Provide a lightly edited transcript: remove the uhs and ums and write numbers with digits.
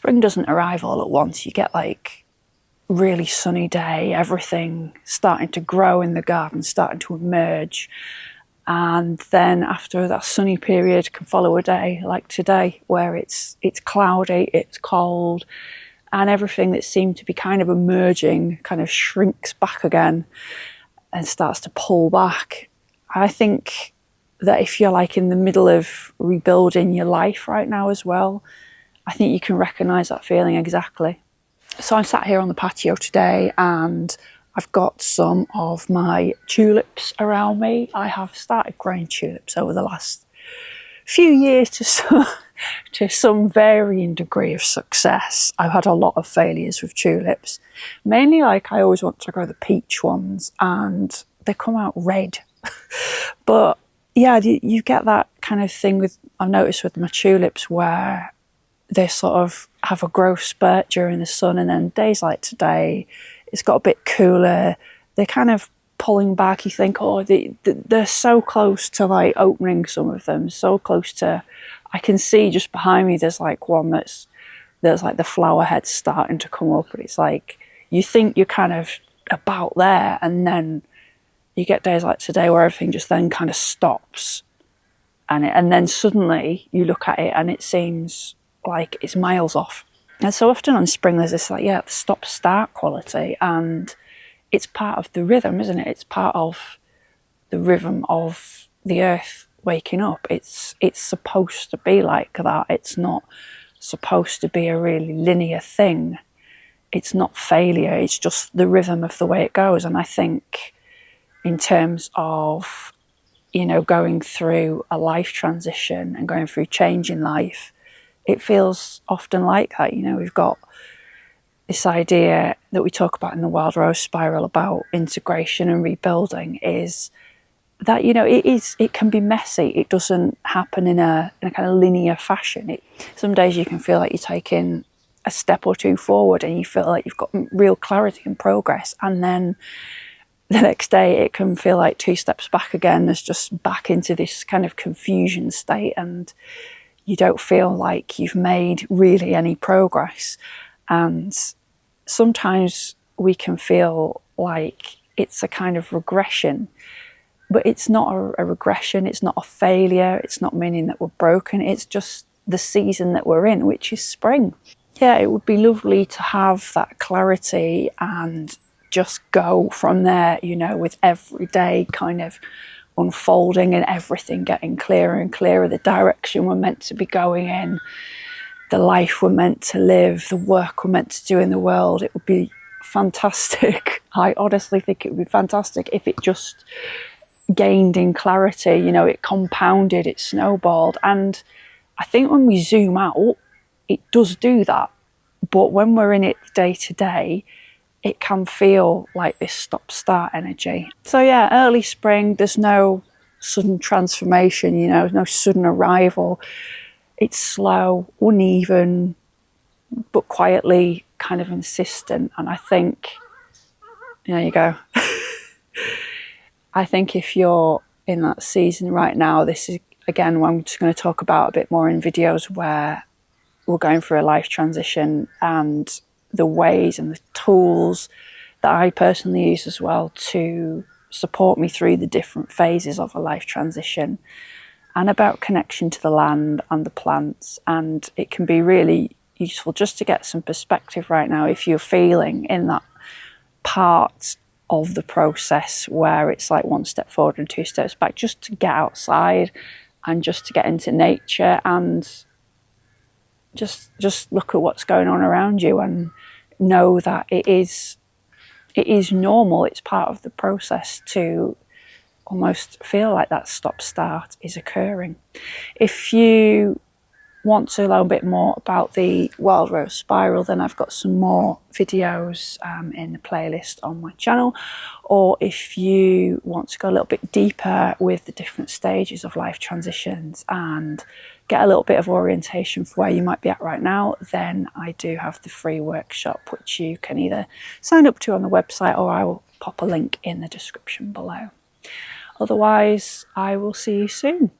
spring doesn't arrive all at once. You get like really sunny day, everything starting to grow in the garden, starting to emerge. And then after that sunny period can follow a day like today, where it's cloudy, it's cold, and everything that seemed to be kind of emerging kind of shrinks back again and starts to pull back. I think that if you're like in the middle of rebuilding your life right now as well, I think you can recognise that feeling exactly. So I'm sat here on the patio today and I've got some of my tulips around me. I have started growing tulips over the last few years to some varying degree of success. I've had a lot of failures with tulips. Mainly, like, I always want to grow the peach ones and they come out red. But yeah, you get that kind of thing I've noticed with my tulips where they sort of have a growth spurt during the sun, and then days like today, it's got a bit cooler. They're kind of pulling back. You think, oh, they're so close to like opening, some of them, so close to, I can see just behind me, there's like one that's like the flower head's starting to come up, but it's like, you think you're kind of about there, and then you get days like today where everything just then kind of stops. And then suddenly you look at it and it seems like it's miles off. And so often on spring there's this like, yeah, stop-start quality, and it's part of the rhythm, isn't it? It's part of the rhythm of the earth waking up. It's supposed to be like that. It's not supposed to be a really linear thing. It's not failure. It's just the rhythm of the way it goes. And I think in terms of, you know, going through a life transition and going through change in life, it feels often like that. You know, we've got this idea that we talk about in the Wild Rose Spiral about integration and rebuilding, is that, you know, it can be messy. It doesn't happen in a kind of linear fashion. Some days you can feel like you're taking a step or two forward and you feel like you've got real clarity and progress, and then the next day it can feel like 2 steps back again. There's just back into this kind of confusion state, and you don't feel like you've made really any progress. And sometimes we can feel like it's a kind of regression, but it's not a regression. It's not a failure. It's not meaning that we're broken. It's just the season that we're in, which is spring. Yeah, it would be lovely to have that clarity and just go from there, you know, with every day kind of unfolding and everything getting clearer and clearer, the direction we're meant to be going in, the life we're meant to live, the work we're meant to do in the world. It would be fantastic. I honestly think it would be fantastic if it just gained in clarity, you know, it compounded, it snowballed. And I think when we zoom out, it does do that. But when we're in it day to day, it can feel like this stop-start energy. So yeah, early spring, there's no sudden transformation, you know, no sudden arrival. It's slow, uneven, but quietly kind of insistent. And I think, there you go. I think if you're in that season right now, this is, again, what I'm just going to talk about a bit more in videos where we're going through a life transition, and the ways and the tools that I personally use as well to support me through the different phases of a life transition, and about connection to the land and the plants. And it can be really useful just to get some perspective right now if you're feeling in that part of the process where it's like 1 step forward and 2 steps back, just to get outside and just to get into nature and just look at what's going on around you and know that it is normal. It's part of the process to almost feel like that stop-start is occurring. If you want to learn a bit more about the Wild Rose Spiral, then I've got some more videos in the playlist on my channel. Or if you want to go a little bit deeper with the different stages of life transitions and get a little bit of orientation for where you might be at right now, then I do have the free workshop, which you can either sign up to on the website, or I will pop a link in the description below. Otherwise, I will see you soon.